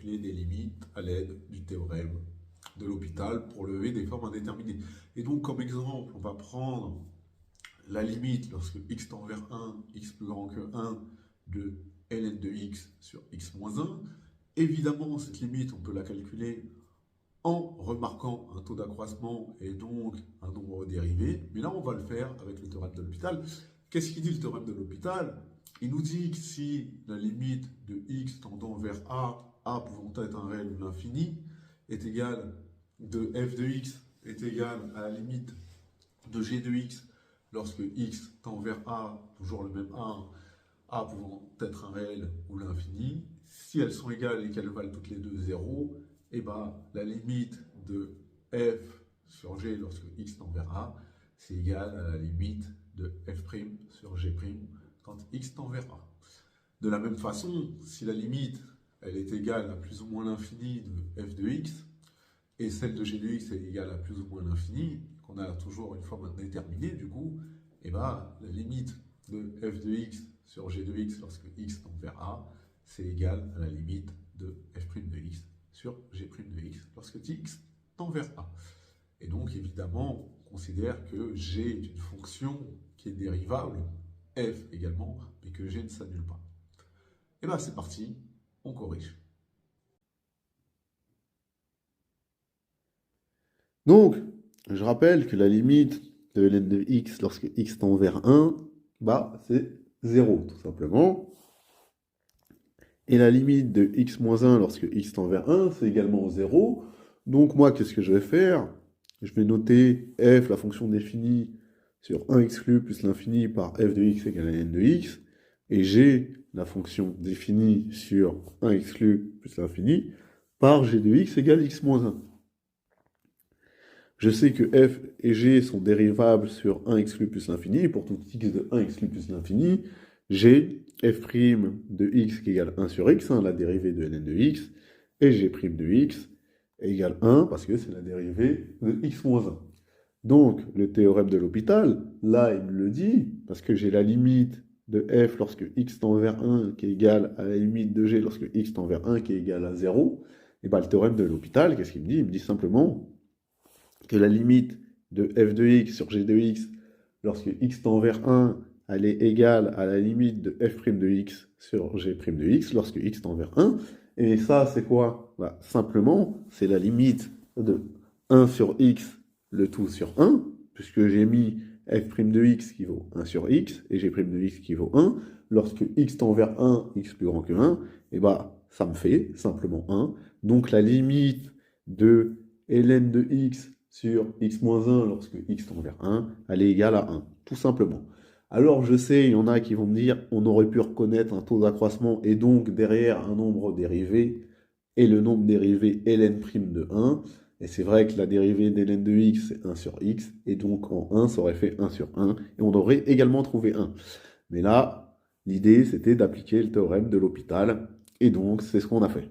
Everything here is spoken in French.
calculer des limites à l'aide du théorème de L'Hopital pour lever des formes indéterminées. Et donc, comme exemple, on va prendre la limite lorsque x tend vers 1, x plus grand que 1 de ln de x sur x moins 1. Évidemment, cette limite, on peut la calculer en remarquant un taux d'accroissement et donc un nombre dérivé. Mais là, on va le faire avec le théorème de L'Hopital. Qu'est-ce qu'il dit le théorème de L'Hopital? Il nous dit que si la limite de x tendant vers a pouvant être un réel ou l'infini, est égale de f de x est égale à la limite de g de x lorsque x tend vers a, toujours le même a pouvant être un réel ou l'infini, si elles sont égales et qu'elles valent toutes les deux 0, et ben la limite de f sur g lorsque x tend vers a, c'est égal à la limite de f' sur g' quand x tend vers a. De la même façon, si la limite elle est égale à plus ou moins l'infini de f de x, et celle de g de x est égale à plus ou moins l'infini, qu'on a toujours une forme indéterminée du coup, et ben la limite de f de x sur g de x lorsque x tend vers a, c'est égal à la limite de f' de x sur g' de x lorsque x tend vers a. Et donc évidemment, on considère que g est une fonction qui est dérivable, f également, mais que g ne s'annule pas. Et bien c'est parti, on corrige. Donc, je rappelle que la limite de ln de x lorsque x tend vers 1, bah, c'est 0, tout simplement. Et la limite de x moins 1 lorsque x tend vers 1, c'est également 0. Donc moi, qu'est-ce que je vais faire? Je vais noter f, la fonction définie sur 1 exclu plus l'infini par f de x égale à n de x. Et g, la fonction définie sur 1 exclu plus l'infini par g de x égale x moins 1. Je sais que f et g sont dérivables sur 1 exclu plus l'infini, et pour tout x de 1 exclu plus l'infini, j'ai f' de x qui égale 1 sur x, la dérivée de ln de x, et g' de x égale 1, parce que c'est la dérivée de x moins 1. Donc, le théorème de L'Hopital, là, il me le dit, parce que j'ai la limite de f lorsque x tend vers 1 qui est égale à la limite de g lorsque x tend vers 1 qui est égale à 0, et bien le théorème de L'Hopital, qu'est-ce qu'il me dit? Il me dit simplement que la limite de f de x sur g de x lorsque x tend vers 1, elle est égale à la limite de f' de x sur g' de x lorsque x tend vers 1. Et ça, c'est quoi? Bah, simplement, c'est la limite de 1 sur x, le tout sur 1, puisque j'ai mis f' de x qui vaut 1 sur x et g' de x qui vaut 1. Lorsque x tend vers 1, x plus grand que 1, et bah, ça me fait simplement 1. Donc la limite de ln de x sur x-1 lorsque x tend vers 1, elle est égale à 1, tout simplement. Alors je sais, il y en a qui vont me dire, on aurait pu reconnaître un taux d'accroissement et donc derrière un nombre dérivé, et le nombre dérivé ln' de 1, et c'est vrai que la dérivée d'ln de x c'est 1 sur x, et donc en 1 ça aurait fait 1 sur 1, et on aurait également trouvé 1. Mais là, l'idée c'était d'appliquer le théorème de L'Hopital, et donc c'est ce qu'on a fait.